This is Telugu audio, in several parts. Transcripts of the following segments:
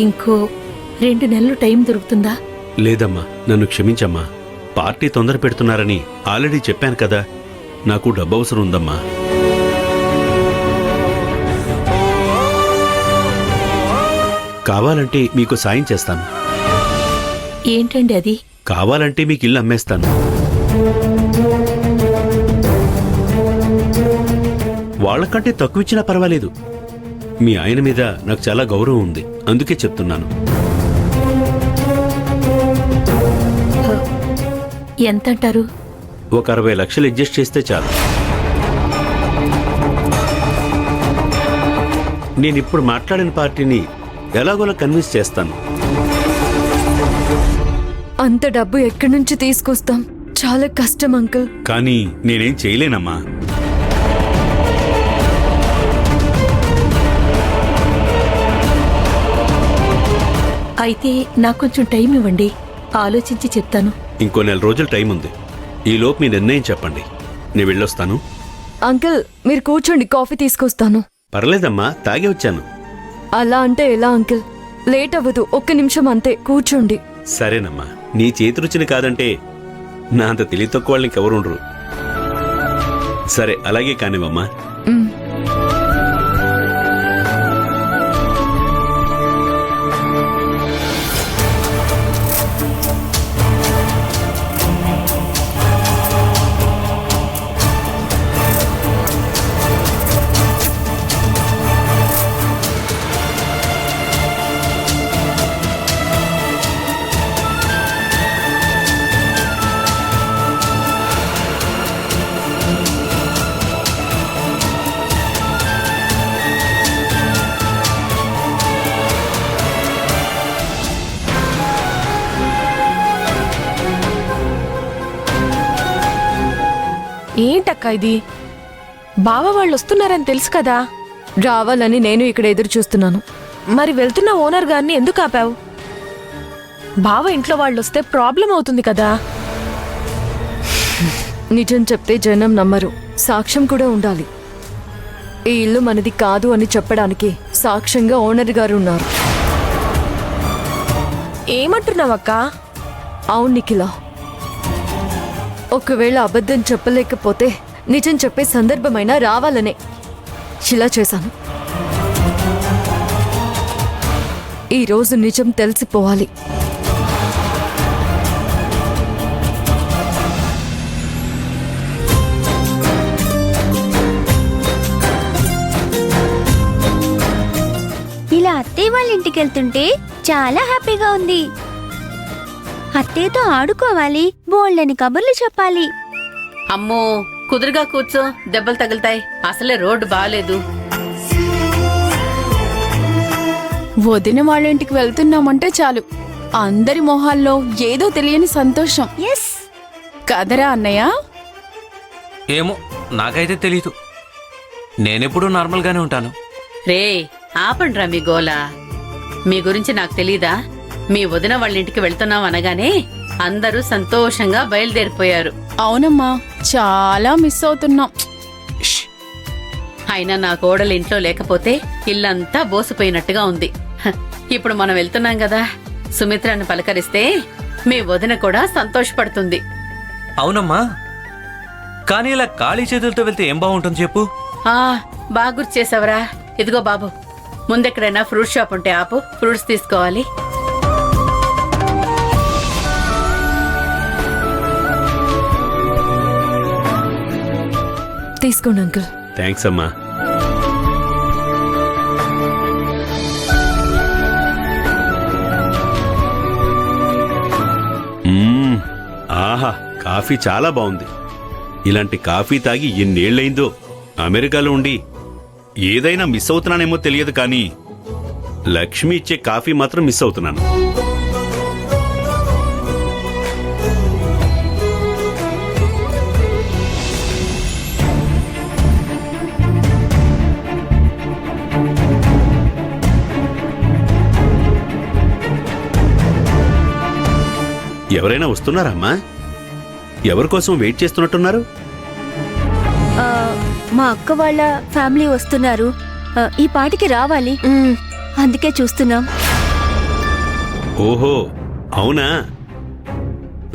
ఇంకో 2 నెలలు టైం దొరుకుతుందా? లేదమ్మా, నన్ను క్షమించమ్మా. పార్టీ తొందర పెడుతున్నారని ఆల్రెడీ చెప్పాను కదా. నాకు డబ్బు అవసరం ఉందమ్మా. కావాలంటే మీకు సాయం చేస్తాను. ఏంటండి అది? కావాలంటే మీకు ఇల్లు అమ్మేస్తాను. వాళ్ళకంటే తక్కువ ఇచ్చినా పర్వాలేదు. మీ ఆయన మీద నాకు చాలా గౌరవం ఉంది, అందుకే చెప్తున్నాను. ఎంతంటారు? ఒక 60 లక్షలు అడ్జస్ట్ చేస్తే చాలు. నేనిప్పుడు మాట్లాడిన పార్టీని ఎలాగోలా కన్విన్స్ చేస్తాను. అంత డబ్బు ఎక్కడి నుంచి తీసుకొస్తాం? చాలా కష్టం అంకుల్. కానీ నేనేం చేయలేనమ్మా. అయితే నాకు కొంచెం టైం ఇవ్వండి, ఆలోచించి చెప్తాను. ఇంకో 4 రోజులు టైం ఉంది. ఈలోపు మీ నిర్ణయం చెప్పండి. నేను వెళ్ళొస్తాను. అంకుల్ మీరు కూర్చోండి, కాఫీ తీసుకొస్తాను. పర్లేదమ్మా, తాగే వచ్చాను. అలా అంటే ఎలా అంకుల్? లేట్ అవ్వదు, 1 నిమిషం అంతే, కూర్చోండి. సరేనమ్మా, నీ చేతి రుచిని కాదంటే నా అంత తెలివి తక్కువ వాళ్ళు ఇంకెవరు ఉండరు. సరే, అలాగే కానివమ్మా. మ్. ఏంటక్క ఇది? బావ వాళ్ళు వస్తున్నారని తెలుసు కదా. రావాలని నేను ఇక్కడ ఎదురు చూస్తున్నాను. మరి వెళ్తున్న ఓనర్ గారిని ఎందుకు ఆపావు? బావ ఇంట్లో వాళ్ళు వస్తే ప్రాబ్లం అవుతుంది కదా. నిజం చెప్తే జనం నమ్మరు, సాక్ష్యం కూడా ఉండాలి. ఈ ఇల్లు మనది కాదు అని చెప్పడానికి సాక్ష్యంగా ఓనర్ గారు ఉన్నారు. ఏమంటున్నావక్క? అవును నిఖిల, ఒకవేళ అబద్ధం చెప్పలేకపోతే నిజం చెప్పే సందర్భమైనా రావాలనే ఇలా చేశాను. ఈరోజు నిజం తెలిసిపోవాలి. ఇలా అత్తయ్య వాళ్ళ ఇంటికి వెళ్తుంటే చాలా హ్యాపీగా ఉంది. అత్తయ్యతో ఆడుకోవాలి, బోల్డని కబుర్లు చెప్పాలి. అమ్మో, కుదురుగా కూర్చో, దెబ్బలు తగులుతాయి. అసలే రోడ్డు బాలేదు. వదిన వాళ్ళ ఇంటికి వెళ్తున్నామంటే చాలు, అందరి మొహాల్లో ఏదో తెలియని సంతోషం. ఎస్ కదరా అన్నయ్య? ఏమో, నాకైతే తెలీదు. నేనెప్పుడూ నార్మల్గానే ఉంటాను. రే, ఆపండ్రా మీ గోల. మీ గురించి నాకు తెలీదా? మీ వదిన వాళ్ళ ఇంటికి వెళ్తున్నాం అనగానే అందరూ సంతోషంగా బయలుదేరిపోయారు. అవునమ్మా, చాలా మిస్ అవుతున్నాం. అయినా నా కోడలు ఇంట్లో లేకపోతే ఇల్లంతా బోసిపోయినట్టుగా ఉంది. హ, ఇప్పుడు మనం వెళ్తున్నాం కదా, సుమిత్రను పలకరిస్తే మీ వదిన కూడా సంతోషపడుతుంది. అవునమ్మా, కానీ ఇలా ఖాళీ చేతులతో వెళ్తే ఏం బాగుంటుంది చెప్పు? బాగా గుర్తు చేసావరా. ఇదిగో బాబు, ముందెక్కడైనా ఫ్రూట్ షాప్ ఉంటే ఆపు, ఫ్రూట్స్ తీసుకోవాలి. తీసుకోండి అంకుల్. థ్యాంక్స్ అమ్మా. ఆహా, కాఫీ చాలా బాగుంది. ఇలాంటి కాఫీ తాగి ఎన్నేళ్లయిందో. అమెరికాలో ఉండి ఏదైనా మిస్ అవుతున్నానేమో తెలియదు, కానీ లక్ష్మి ఇచ్చే కాఫీ మాత్రం మిస్ అవుతున్నాను. ఎవరైనా వస్తున్నారా అమ్మా? ఎవరికోసం వెయిట్ చేస్తున్నట్టున్నారు? మా అక్క వాళ్ళ ఫ్యామిలీ వస్తున్నారు. ఈ పాటికి రావాలి, అందుకే చూస్తున్నాం. ఓహో అవునా?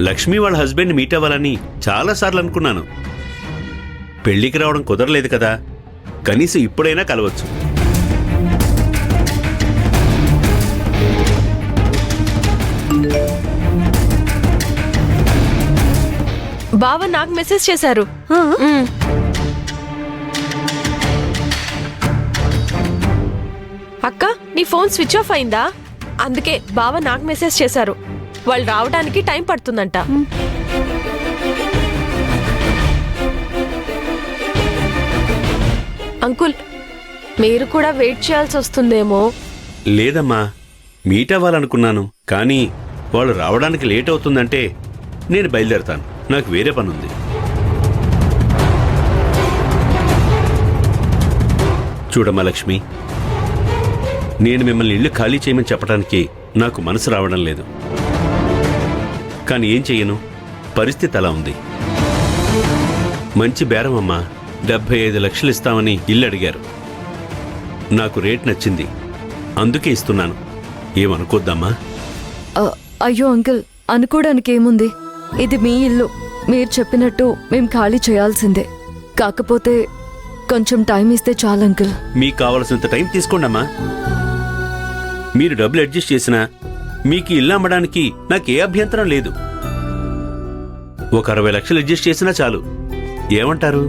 లక్ష్మి వాళ్ళ హస్బెండ్ మీట్ అవ్వాలని చాలాసార్లు అనుకున్నాను. పెళ్లికి రావడం కుదరలేదు కదా, కనీసం ఇప్పుడైనా కలవచ్చు. బావ నాకు మెసేజ్ చేశారు. ఆ? మ్. అక్క నీ ఫోన్ స్విచ్ ఆఫ్ అయిందా? అందుకే బావ నాకు మెసేజ్ చేశారు. వాళ్ళు రావడానికి టైం పడుతుందంట. అంకుల్ మీరు కూడా వెయిట్ చేయాల్సి వస్తుందేమో. లేదమ్మా, మీట్ అవ్వాలనుకున్నాను, కానీ వాళ్ళు రావడానికి లేట్ అవుతుందంటే నేను బయలుదేరతాను. నాకు వేరే పనుంది. చూడమ్మా లక్ష్మి, నేను మిమ్మల్ని ఇల్లు ఖాళీ చేయమని చెప్పడానికి నాకు మనసు రావడం లేదు. కానీ ఏం చెయ్యను, పరిస్థితి అలా ఉంది. మంచి బేరం అమ్మా, 75 లక్షలు ఇస్తామని ఇల్లు అడిగారు. నాకు రేట్ నచ్చింది, అందుకే ఇస్తున్నాను. ఏమనుకోద్దమ్మా? అయ్యో అంకుల్, అనుకోవడానికి ఏముంది? ఇది మీ ఇల్లు. మీరు చెప్పినట్టు మేము ఖాళీ చేయాల్సిందే. కాకపోతే కొంచెం టైం ఇస్తే చాలు అంకుల్. మీకు కావలసినంత టైం తీసుకోండమ్మా. మీరు డబ్బులు అడ్జస్ట్ చేసినా మీకు ఇల్లు అమ్మడానికి నాకు ఏ అభ్యంతరం లేదు. ఒక 60 లక్షలు అడ్జస్ట్ చేసినా చాలు. ఏమంటారు?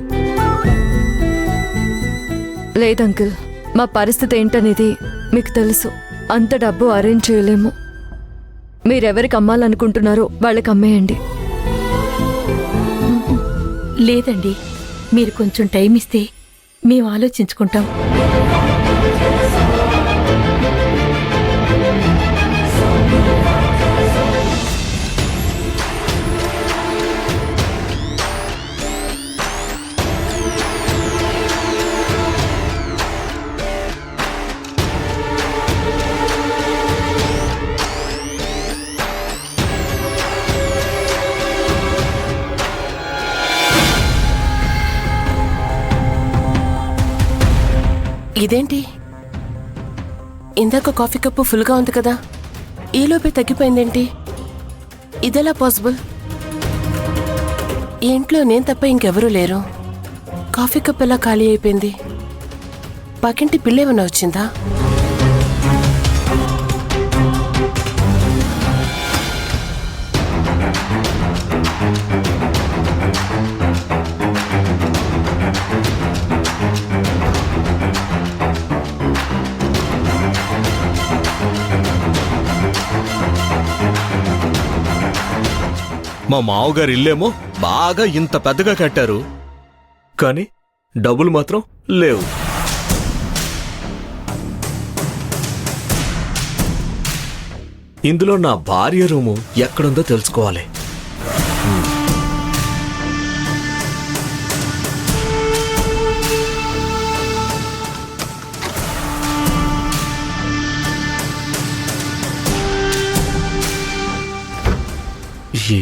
లేదంకుల్, మా పరిస్థితి ఏంటనేది మీకు తెలుసు. అంత డబ్బు అరేంజ్ చేయలేము. మీరెవరికి అమ్మాలనుకుంటున్నారో వాళ్ళకి అమ్మేయండి. లేదండి, మీరు కొంచెం టైం ఇస్తే మేము ఆలోచించుకుంటాం. ఇదేంటి? ఇందాక కాఫీ కప్పు ఫుల్గా ఉంది కదా, ఈలోపే తగ్గిపోయిందేంటి? ఇదెలా పాసిబుల్? ఈ ఇంట్లో నేను తప్ప ఇంకెవరూ లేరు. కాఫీ కప్ ఎలా ఖాళీ అయిపోయింది? పక్కింటి పిల్లేమన్నా వచ్చిందా? మా మావగారు ఇల్లేమో బాగా ఇంత పెద్దగా కట్టారు, కానీ డబ్బులు మాత్రం లేవు. ఇందులో నా భార్య రూము ఎక్కడుందో తెలుసుకోవాలి.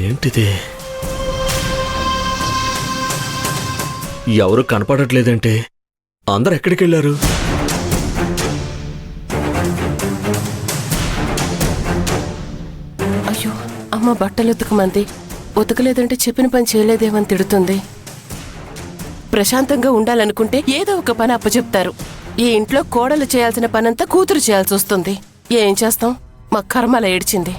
ఏంటిది? ఎవరు కనపడట్లేదంటే అందరు ఎక్కడికి వెళ్ళారు? అయ్యో, అమ్మ బట్టలు ఉతకమంది. ఉతకలేదంటే చెప్పిన పని చేయలేదేమని తిడుతుంది. ప్రశాంతంగా ఉండాలనుకుంటే ఏదో ఒక పని అప్పచెప్తారు. ఈ ఇంట్లో కోడలు చేయాల్సిన పనంతా కూతురు చేయాల్సి వస్తుంది. ఏం చేస్తాం, మా కర్మల ఏడ్చింది.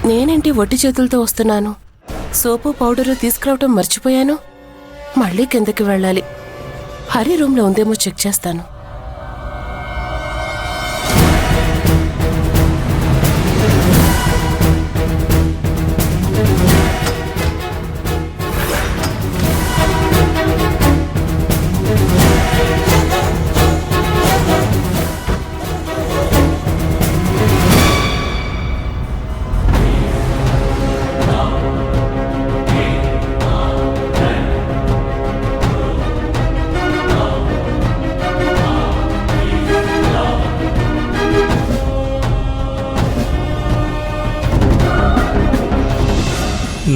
నేనేంటి ఒట్టి చేతులతో వస్తున్నాను? సోపు పౌడరు తీసుకురావటం మర్చిపోయాను. మళ్ళీ కిందకి వెళ్ళాలి. హరి రూమ్లో ఉందేమో చెక్ చేస్తాను.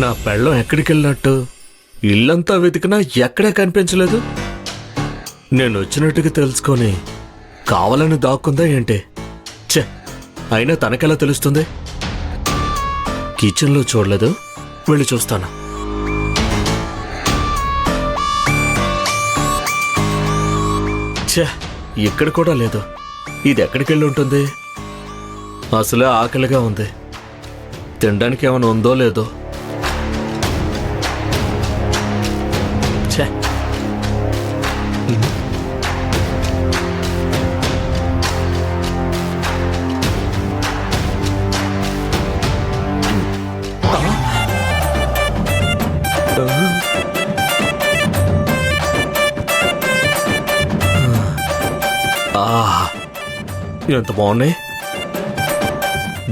నా పెళ్ళం ఎక్కడికి వెళ్ళినట్టు? ఇల్లంతా వెతికినా ఎక్కడా కనిపించలేదు. నేను వచ్చినట్టుగా తెలుసుకొని కావాలని దాక్కుందా ఏంటి? ఛే, అయినా తనకెలా తెలుస్తుంది? కిచెన్లో చూడలేదు, వెళ్ళి చూస్తాను. ఛే, ఇక్కడ కూడా లేదు. ఇది ఎక్కడికి వెళ్ళి ఉంటుంది? అసలే ఆకలిగా ఉంది. తినడానికి ఏమైనా ఉందో లేదో. ఛే, ఎంత బాగున్నాయి.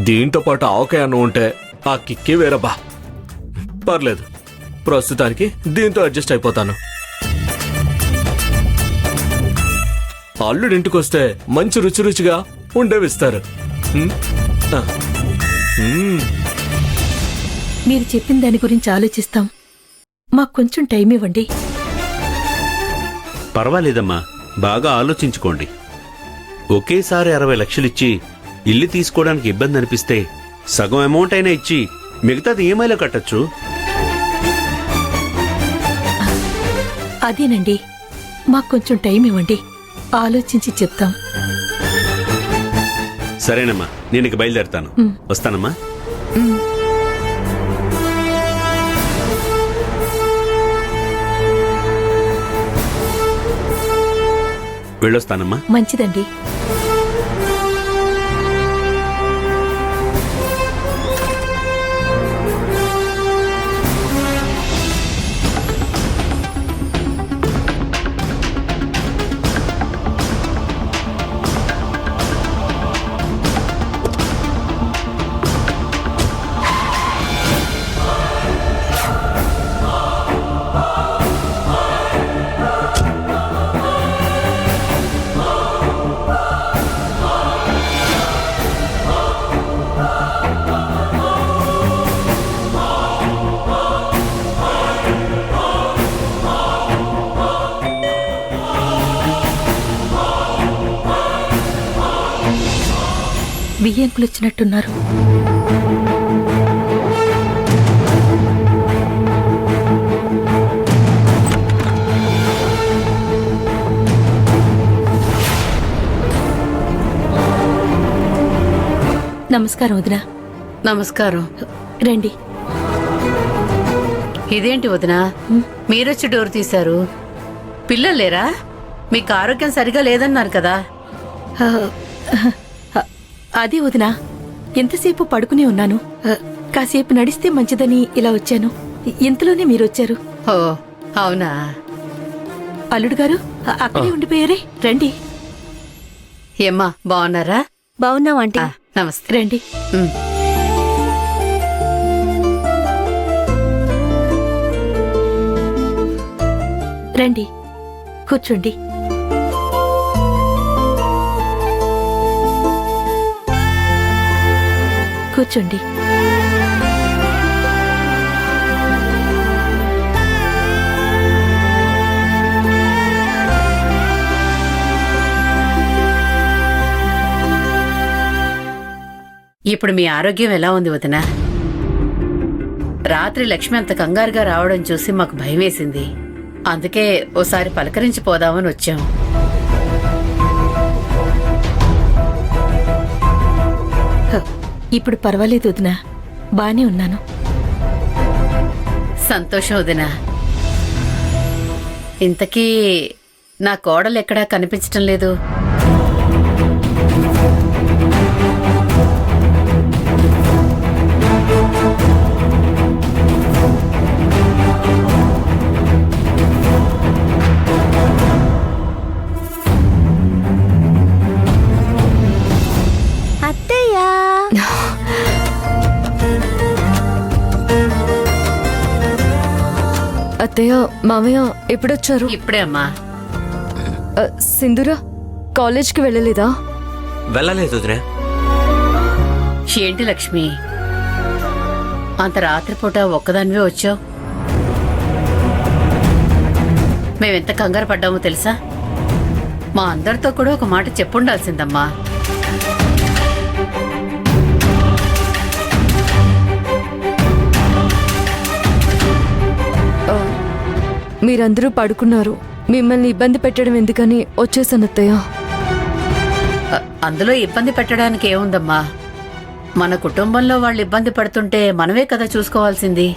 దీంతో పాటు ఆవకాయ అన్నం ఉంటే ఆ కిక్కే వేరబ్బా. పర్లేదు, ప్రస్తుతానికి దీంతో అడ్జస్ట్ అయిపోతాను. అల్లుడి ఇంటికి వస్తే మంచి రుచి రుచిగా ఉండేవిస్తారు. మీరు చెప్పిన దాని గురించి ఆలోచిస్తాం. మాకు కొంచెం టైం ఇవ్వండి. పర్వాలేదమ్మా, బాగా ఆలోచించుకోండి. ఒకేసారి 60 లక్షలిచ్చి ఇల్లు తీసుకోవడానికి ఇబ్బంది అనిపిస్తే సగం అమౌంట్ అయినా ఇచ్చి మిగతాది ఈఎంఐలో కట్టచ్చు. అదేనండి, మాకు కొంచెం టైం ఇవ్వండి, ఆలోచించి చెప్తాం. సరేనమ్మా, నేను ఇక బయలుదేరుతాను. వస్తానమ్మా. వెళ్ళొస్తానమ్మా. మంచిదండి. బియ్యంకులు వచ్చినట్టున్నారు. నమస్కారం వదినా. నమస్కారం. రండి. ఇదేంటి వదినా, మీరొచ్చి డోర్ తీశారు? పిల్లలు లేరా? మీకు ఆరోగ్యం సరిగా లేదన్నారు కదా. అదే వదినా, ఎంతసేపు పడుకునే ఉన్నాను. కాసేపు నడిస్తే మంచిదని ఇలా వచ్చాను. ఇంతలోనే మీరొచ్చారు. ఓ అవునా? అల్లుడు గారు అక్కడే ఉండిపోయారే, రండి. ఏమ్మా, బాగున్నారా? బాగున్నాం ఆంటీ. నమస్తే. రండి. రండి, కూర్చోండి. కూర్చోండి. ఇప్పుడు మీ ఆరోగ్యం ఎలా ఉంది వదినా? రాత్రి లక్ష్మి అంత కంగారుగా రావడం చూసి మాకు భయం వేసింది. అందుకే ఓసారి పలకరించి పోదామని వచ్చాం. ఇప్పుడు పర్వాలేదు వదినా, బానే ఉన్నాను. సంతోషం వదినా. ఇంతకీ నా కోడలు ఎక్కడా కనిపించటం లేదు. అత్తయ్యా, అత్తయ్య, మామయ్య ఎప్పుడొచ్చారు? ఇప్పుడే అమ్మా. సింధూరా కాలేజ్కి వెళ్ళలేదా? వెళ్ళలేదు వదినా. ఏంటి లక్ష్మి, అంత రాత్రిపూట ఒక్కదానివే వచ్చావు. మేమెంత కంగారు పడ్డామో తెలుసా? మా అందరితో కూడా ఒక మాట చెప్పుండాల్సిందమ్మా. మీరందరూ పడుకున్నారు. మిమ్మల్ని ఇబ్బంది పెట్టడం ఎందుకని వచ్చేసాను అత్తయ్య. అందులో ఇబ్బంది పెట్టడానికి ఏముందమ్మా? మన కుటుంబంలో వాళ్ళు ఇబ్బంది పడుతుంటే మనమే కదా చూసుకోవాల్సింది.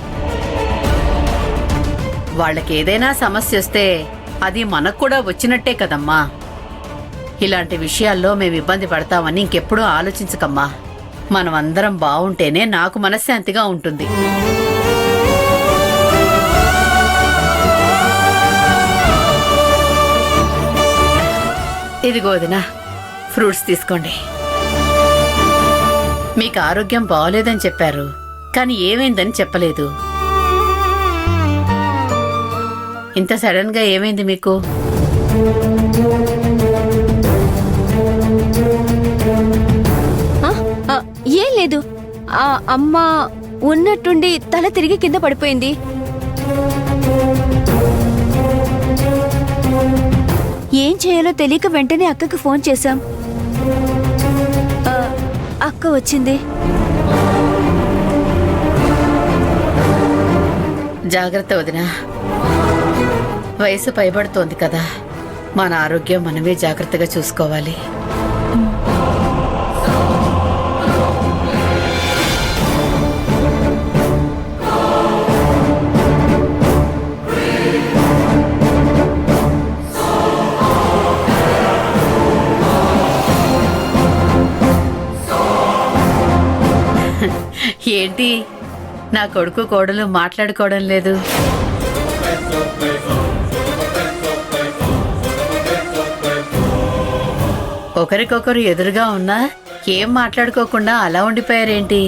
వాళ్ళకి ఏదైనా సమస్య వస్తే అది మనకు కూడా వచ్చినట్టే కదమ్మా. ఇలాంటి విషయాల్లో మేము ఇబ్బంది పడతామని ఇంకెప్పుడూ ఆలోచించకమ్మా. మనం అందరం బావుంటేనే నాకు మనశ్శాంతిగా ఉంటుంది. ఇదిగో వదినా, ఫ్రూట్స్ తీసుకోండి. మీకు ఆరోగ్యం బాగోలేదని చెప్పారు, కానీ ఏమైందని చెప్పలేదు. ఇంత సడన్ గా ఏమైంది మీకు? ఏం లేదు. ఆ అమ్మ ఉన్నట్టుండి తల తిరిగి కింద పడిపోయింది. ఏం చేయాలో తెలియక వెంటనే అక్కకి ఫోన్ చేశాం. అక్క వచ్చింది. జాగ్రత్త వదినా, వయసు పైబడుతోంది కదా, మన ఆరోగ్యం మనమే జాగ్రత్తగా చూసుకోవాలి. ఏంటి నా కొడుకు కోడలు మాట్లాడుకోవడం లేదు? ఒకరికొకరు ఎదురుగా ఉన్నా ఏం మాట్లాడుకోకుండా అలా ఉండిపోయారేంటి?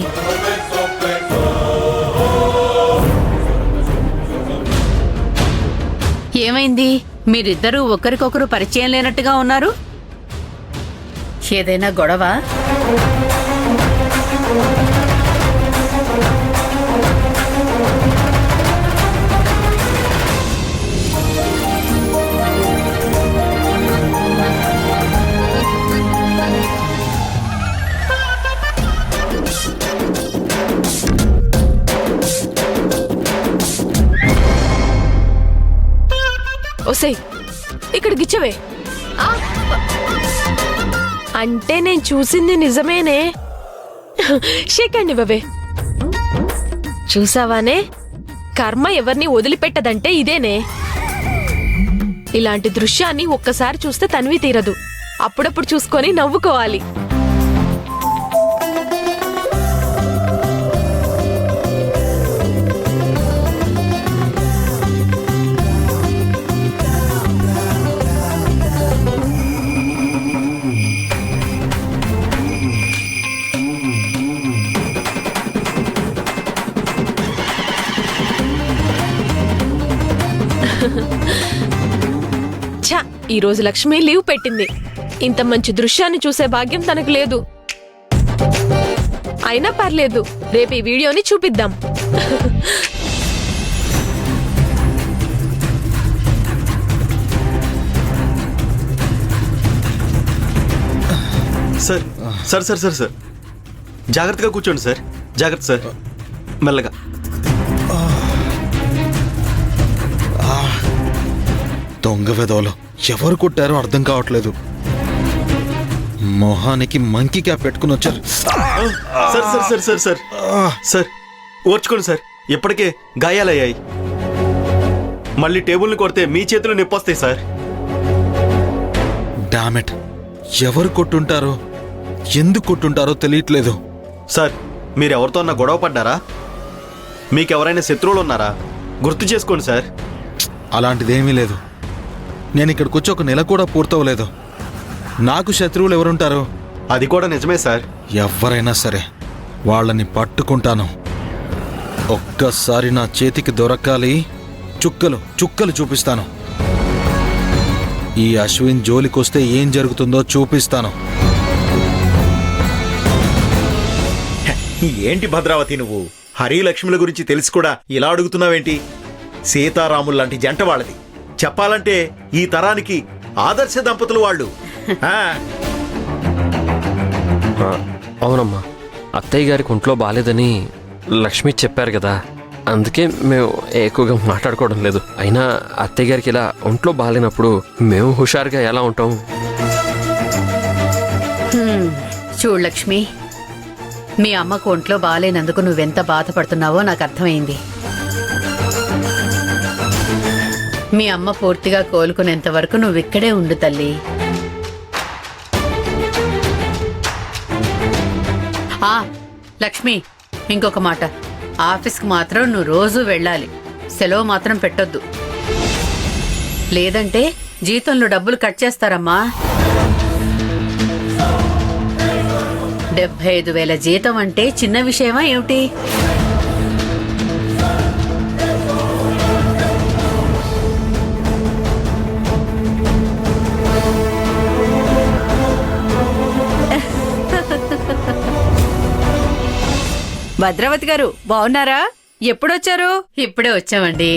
ఏమైంది? మీరిద్దరూ ఒకరికొకరు పరిచయం లేనట్టుగా ఉన్నారు. ఏదైనా గొడవ? ఒసే, ఇక్కడ గిచ్చవే. అంటే నేను చూసింది నిజమేనే. షేకండి బాబే. చూసావానే, కర్మ ఎవరిని వదిలిపెట్టదంటే ఇదేనే. ఇలాంటి దృశ్యాన్ని ఒక్కసారి చూస్తే తనివి తీరదు. అప్పుడప్పుడు చూసుకొని నవ్వుకోవాలి. ఛా, ఈరోజు లక్ష్మి లీవ్ పెట్టింది. ఇంత మంచి దృశ్యాన్ని చూసే భాగ్యం తనకు లేదు. అయినా పర్లేదు, రేపు ఈ వీడియోని చూపిద్దాం. Sir sir sir sir sir జాగ్రత్తగా కూర్చోండి సార్. జాగ్రత్త సార్, మెల్లగా. దొంగ వెదవలో ఎవరు కొట్టారో అర్థం కావట్లేదు. మొహానికి మంకీ క్యాప్ పెట్టుకుని వచ్చారు. Sir sir sir sir sir sir ఓర్చుకోండి సార్, ఇప్పటికే గాయాలయ్యాయి. మళ్ళీ టేబుల్ని కొడితే మీ చేతులు నొప్పొస్తాయి సార్. డామెట్, ఎవరు కొట్టుంటారో ఎందుకు కొట్టుంటారో తెలియట్లేదు. సార్, మీరు ఎవరితో అన్న గొడవ పడ్డారా? మీకెవరైనా శత్రువులు ఉన్నారా? గుర్తు చేసుకోండి సార్. అలాంటిదేమీ లేదు. నేను ఇక్కడికి వచ్చి 1 నెల కూడా పూర్తవలేదు. నాకు శత్రువులు ఎవరుంటారు? అది కూడా నిజమే సార్. ఎవరైనా సరే వాళ్ళని పట్టుకుంటాను. ఒక్కసారి నా చేతికి దొరకాలి, చుక్కలు చుక్కలు చూపిస్తాను. ఈ అశ్విన్ జోలికొస్తే ఏం జరుగుతుందో చూపిస్తాను. ఏంటి భద్రావతి నువ్వు? హరి లక్ష్మిల గురించి తెలిసి కూడా ఇలా అడుగుతున్నావేంటి? సీతారాములు లాంటి జంట వాళ్ళది. చెప్పాలంటే ఈ తరానికి ఆదర్శ దంపతులు వాళ్ళు. ఆ, అవునమ్మా, అత్తయ్య గారికి ఒంట్లో బాలేదని లక్ష్మి చెప్పారు కదా, అందుకే మేము ఎక్కువగా మాట్లాడుకోవడం లేదు. అయినా అత్తయ్య గారికి ఇలా ఒంట్లో బాలేనప్పుడు మేము హుషారుగా ఎలా ఉంటాం? చూడు లక్ష్మి, మీ అమ్మకు ఒంట్లో బాలేనందుకు నువ్వెంత బాధపడుతున్నావో నాకు అర్థమైంది. మీ అమ్మ పూర్తిగా కోలుకునేంత వరకు నువ్వు ఇక్కడే ఉండు తల్లి. ఆ లక్ష్మి, ఇంకొక మాట, ఆఫీస్కి మాత్రం నువ్వు రోజూ వెళ్ళాలి. సెలవు మాత్రం పెట్టొద్దు, లేదంటే జీతంలో డబ్బులు కట్ చేస్తారమ్మా. 75,000 జీతం అంటే చిన్న విషయమా ఏమిటి? భద్రావతి గారు బాగున్నారా? ఎప్పుడొచ్చారు? ఇప్పుడే వచ్చామండి.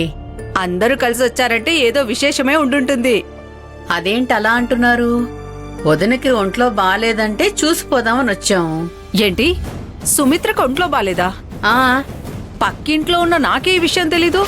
అందరూ కలిసి వచ్చారంటే ఏదో విశేషమే ఉండుంటుంది. అదేంటి అలా అంటున్నారు? వదినకి ఒంట్లో బాలేదంటే చూసిపోదామని వచ్చాం. ఏంటి, సుమిత్రకు ఒంట్లో బాలేదా? ఆ పక్కింట్లో ఉన్న నాకే ఈ విషయం తెలీదు.